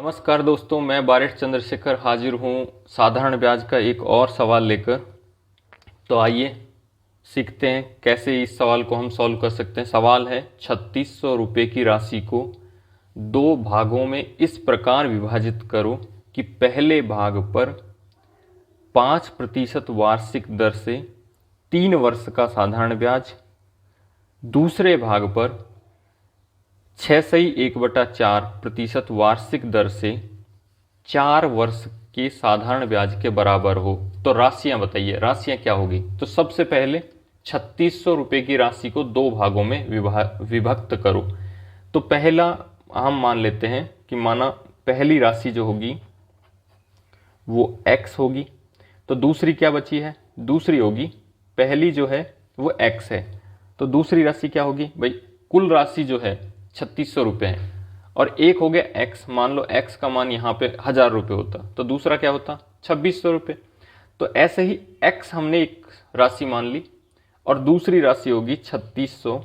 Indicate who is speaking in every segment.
Speaker 1: नमस्कार दोस्तों, मैं बारिश चंद्रशेखर हाजिर हूँ साधारण ब्याज का एक और सवाल लेकर। तो आइए सीखते हैं कैसे इस सवाल को हम सॉल्व कर सकते हैं। सवाल है 3600 रुपये की राशि को दो भागों में इस प्रकार विभाजित करो कि पहले भाग पर 5% वार्षिक दर से 3 वर्ष का साधारण ब्याज, दूसरे भाग पर 6/1/4% वार्षिक दर से 4 वर्ष के साधारण ब्याज के बराबर हो। तो राशियां बताइए, राशियां क्या होगी। तो सबसे पहले 3600 रुपये की राशि को दो भागों में विभक्त करो। तो पहला हम मान लेते हैं कि माना पहली राशि जो होगी वो x होगी। तो दूसरी क्या बची है, दूसरी होगी, पहली जो है वो x है, तो दूसरी राशि क्या होगी भाई। कुल राशि जो है 3600 रुपये है और एक हो गया x। मान लो x का मान यहाँ पे 1000 रुपये होता तो दूसरा क्या होता 2600 रुपये। तो ऐसे ही x हमने एक राशि मान ली और दूसरी राशि होगी 3600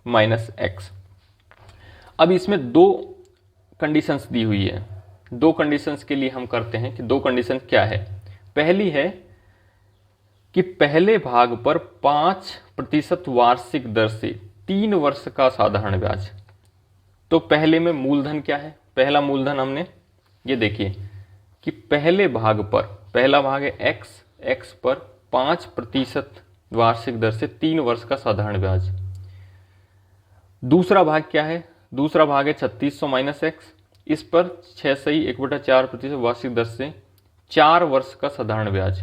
Speaker 1: माइनस x। अब इसमें दो कंडीशंस दी हुई है। दो कंडीशंस के लिए हम करते हैं कि दो कंडीशन क्या है। पहली है कि पहले भाग पर 5% वार्षिक दर से 3 वर्ष का साधारण ब्याज। तो पहले में मूलधन क्या है, पहला मूलधन हमने ये देखिए कि पहले भाग पर, पहला भाग है x पर 5% वार्षिक दर से 3 वर्ष का साधारण ब्याज। दूसरा भाग क्या है, दूसरा भाग है 3600 माइनस x, इस पर 6/1/4% वार्षिक दर से 4 वर्ष का साधारण ब्याज।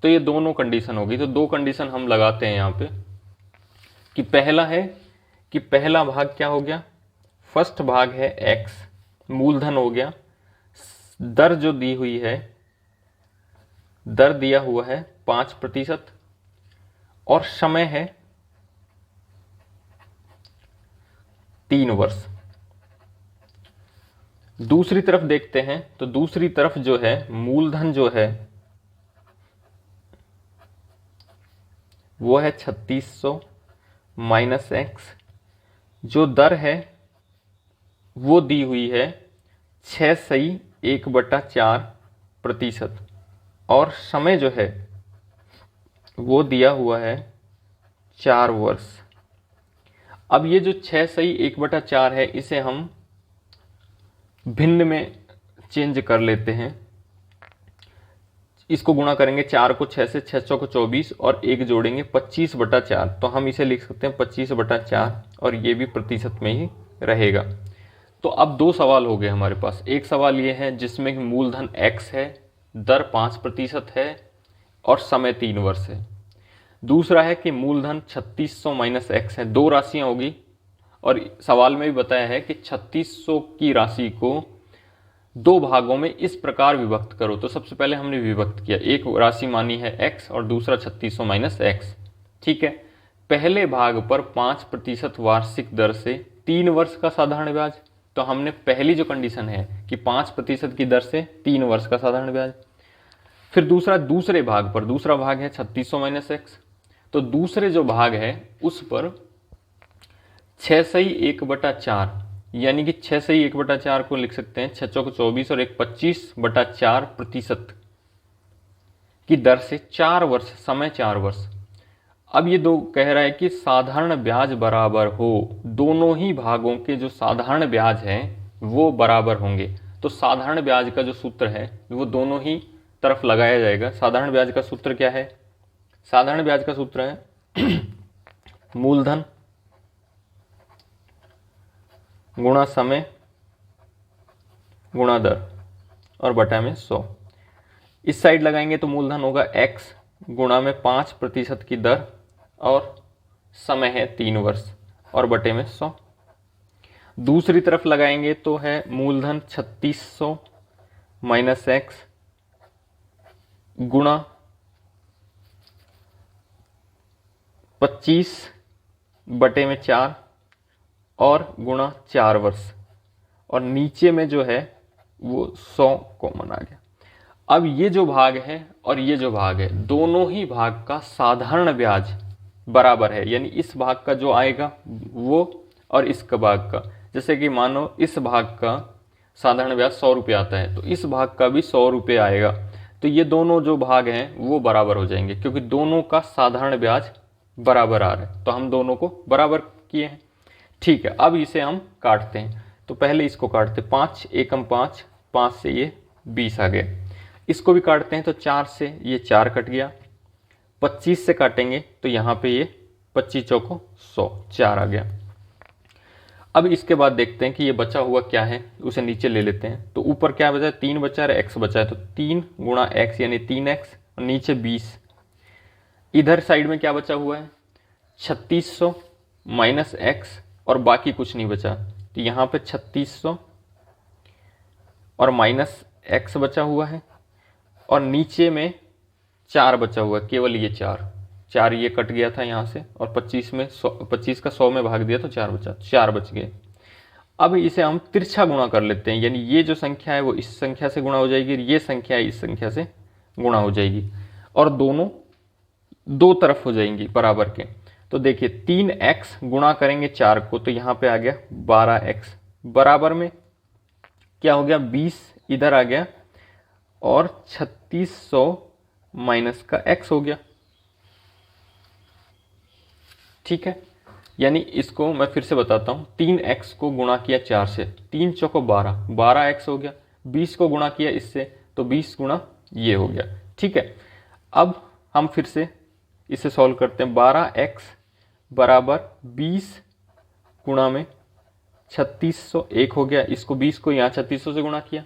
Speaker 1: तो ये दोनों कंडीशन होगी। तो दो कंडीशन हम लगाते हैं यहाँ पे कि पहला है कि पहला भाग क्या हो गया, फर्स्ट भाग है x, मूलधन हो गया, दर जो दी हुई है, दर दिया हुआ है 5% और समय है 3 वर्ष। दूसरी तरफ देखते हैं तो दूसरी तरफ जो है मूलधन जो है वो है 3600 माइनस x, जो दर है वो दी हुई है 6/1/4% और समय जो है वो दिया हुआ है 4 वर्ष। अब ये जो 6/1/4 है इसे हम भिन्न में चेंज कर लेते हैं। इसको गुणा करेंगे 4 को 6 से, 6 चौक 24 और 1 जोड़ेंगे 25/4। तो हम इसे लिख सकते हैं 25/4 और ये भी प्रतिशत में ही रहेगा। तो अब दो सवाल हो गए हमारे पास। एक सवाल ये है जिसमें कि मूलधन x है, दर 5% है और समय 3 वर्ष है। दूसरा है कि मूलधन 3600 माइनस x है। दो राशियां होगी और सवाल में भी बताया है कि 3600 की राशि को दो भागों में इस प्रकार विभक्त करो। तो सबसे पहले हमने विभक्त किया, एक राशि मानी है x और दूसरा 3600 माइनस x। ठीक है, पहले भाग पर 5% वार्षिक दर से 3 वर्ष का साधारण ब्याज। तो हमने पहली जो कंडीशन है कि 5% की दर से 3 वर्ष का साधारण ब्याज। फिर दूसरे भाग पर, दूसरा भाग है 3600 माइनस x। तो दूसरे जो भाग है उस पर 6/1/4 यानी कि 6/1/4 को लिख सकते हैं 6 चौक 24 और 1 25/4% की दर से 4 वर्ष, समय 4 वर्ष। अब ये दो कह रहा है कि साधारण ब्याज बराबर हो, दोनों ही भागों के जो साधारण ब्याज हैं वो बराबर होंगे। तो साधारण ब्याज का जो सूत्र है वो दोनों ही तरफ लगाया जाएगा। साधारण ब्याज का सूत्र क्या है, साधारण ब्याज का सूत्र है मूलधन गुणा समय गुणा दर और बटा में 100। इस साइड लगाएंगे तो मूलधन होगा x गुणा में 5% की दर और समय है 3 वर्ष और बटे में 100। दूसरी तरफ लगाएंगे तो है मूलधन 3600 माइनस x गुणा 25/4 और गुणा 4 वर्ष और नीचे में जो है वो 100 कॉमन आ गया। अब ये जो भाग है और ये जो भाग है, दोनों ही भाग का साधारण ब्याज बराबर है, यानी इस भाग का जो आएगा वो और इस भाग का। जैसे कि मानो इस भाग का साधारण ब्याज 100 रुपये आता है, तो इस भाग का भी 100 रुपये आएगा। तो ये दोनों जो भाग हैं वो बराबर हो जाएंगे, क्योंकि दोनों का साधारण ब्याज बराबर आ रहा है, तो हम दोनों को बराबर किए हैं। ठीक है, अब इसे हम काटते हैं। तो पहले इसको काटते, 5 एकम 5, 5 से ये 20 आ गया। इसको भी काटते हैं, तो 4 से ये 4 कट गया। 25 से काटेंगे तो यहाँ पे ये 25 चौको 100, 4 आ गया। अब इसके बाद देखते हैं कि ये बचा हुआ क्या है, उसे नीचे ले लेते हैं। तो ऊपर क्या बचा है, 3 बचा है, x बचा है, तो 3 गुणा x यानी 3x, और नीचे 20। इधर साइड में क्या बचा हुआ है, 3600 माइनस x, और बाकी कुछ नहीं बचा। तो यहाँ पे 3600 और माइनस x बचा हुआ है, और नीचे में 4 बचा हुआ है, केवल ये 4 ये कट गया था यहाँ से, और 25 का 100 में भाग दिया तो 4 बचा, 4 बच गए। अब इसे हम तिरछा गुणा कर लेते हैं, यानी ये जो संख्या है वो इस संख्या से गुणा हो जाएगी, ये संख्या इस संख्या से गुणा हो जाएगी, और दोनों दो तरफ हो जाएंगी बराबर के। तो देखिए 3x गुणा करेंगे 4 को, तो यहाँ पे आ गया 12x, बराबर में क्या हो गया, 20 इधर आ गया, और 3600 माइनस का x हो गया। ठीक है, यानी इसको मैं फिर से बताता हूँ, 3x को गुणा किया 4 से, 3 चौको 12, 12x हो गया। 20 को गुणा किया इससे, तो 20 गुणा ये हो गया। ठीक है, अब हम फिर से इसे सॉल्व करते हैं। 12x बराबर 20 गुणा में 3600, 1 हो गया। इसको 20 को यहाँ 3600 से गुणा किया,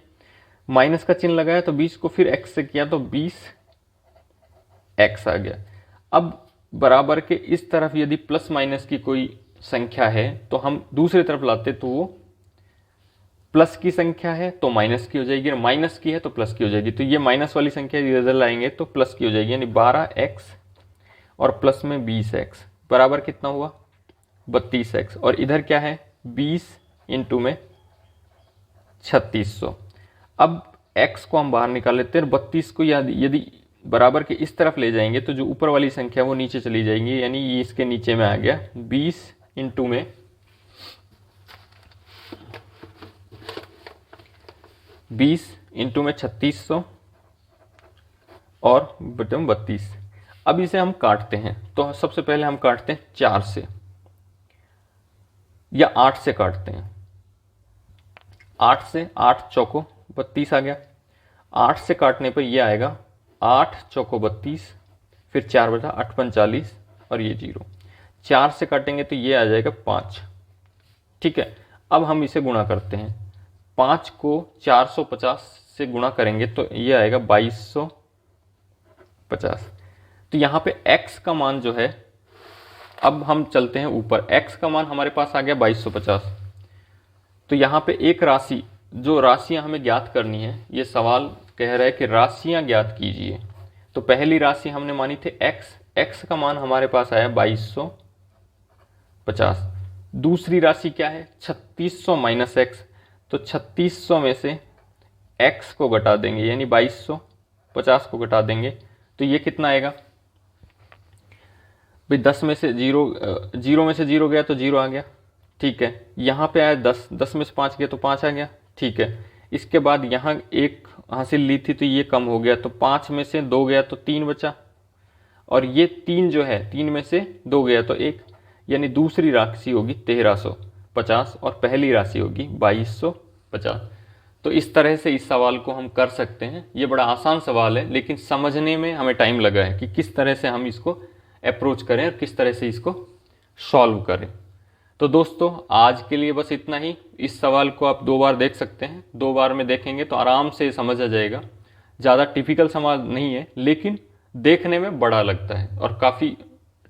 Speaker 1: माइनस का चिन्ह लगाया, तो 20 को फिर x से किया, तो 20x आ गया। अब बराबर के इस तरफ यदि प्लस माइनस की कोई संख्या है तो हम दूसरी तरफ लाते, तो वो प्लस की संख्या है तो माइनस की हो जाएगी, और माइनस की है तो प्लस की हो जाएगी। तो ये माइनस वाली संख्या इधर लाएंगे तो प्लस की हो जाएगी, यानी 12x और प्लस में 20x बराबर कितना हुआ, 32x। और इधर क्या है, 20 इंटू में 3600। अब x को हम बाहर निकाल लेते हैं, 32 को यदि बराबर के इस तरफ ले जाएंगे तो जो ऊपर वाली संख्या वो नीचे चली जाएंगी, यानी ये इसके नीचे में आ गया। 20 इंटू में 3600 और बटन 32। अब इसे हम काटते हैं, तो सबसे पहले हम काटते हैं 4 से या 8 से काटते हैं। 8 से, 8 चौको 32 आ गया। 8 से काटने पर यह आएगा 8 चौको 32, फिर 4 बचा 8 45, और ये 0। 4 से काटेंगे तो ये आ जाएगा 5। ठीक है, अब हम इसे गुणा करते हैं। 5 को 450 से गुणा करेंगे तो ये आएगा 2250। तो यहाँ पे x का मान जो है, अब हम चलते हैं ऊपर, x का मान हमारे पास आ गया 2250। तो यहाँ पे एक राशि, जो राशियां हमें ज्ञात करनी है, ये सवाल कह रहा है कि राशियां ज्ञात कीजिए। तो पहली राशि हमने मानी थी x का मान हमारे पास आया 2250। दूसरी राशि क्या है, 3600 माइनस x। तो 3600 में से x को घटा देंगे, यानी 2250 को घटा देंगे, तो ये कितना आएगा भाई, 10 में से 0 में से 0 गया तो 0 आ गया। ठीक है, यहाँ पे आया 10 में से 5 गया तो 5 आ गया। ठीक है, इसके बाद यहाँ 1 हासिल ली थी तो ये कम हो गया, तो 5 में से 2 गया तो 3 बचा, और ये 3 जो है, 3 में से 2 गया तो 1, यानी दूसरी राशि होगी 1350 और पहली राशि होगी 2250। तो इस तरह से इस सवाल को हम कर सकते हैं। ये बड़ा आसान सवाल है, लेकिन समझने में हमें टाइम लगा है कि किस तरह से हम इसको अप्रोच करें और किस तरह से इसको सॉल्व करें। तो दोस्तों आज के लिए बस इतना ही। इस सवाल को आप 2 बार देख सकते हैं, 2 बार में देखेंगे तो आराम से समझ आ जाएगा। ज़्यादा टिपिकल सवाल नहीं है, लेकिन देखने में बड़ा लगता है और काफ़ी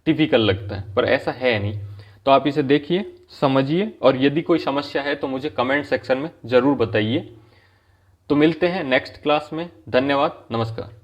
Speaker 1: टिपिकल लगता है, पर ऐसा है नहीं। तो आप इसे देखिए, समझिए, और यदि कोई समस्या है तो मुझे कमेंट सेक्शन में ज़रूर बताइए। तो मिलते हैं नेक्स्ट क्लास में। धन्यवाद, नमस्कार।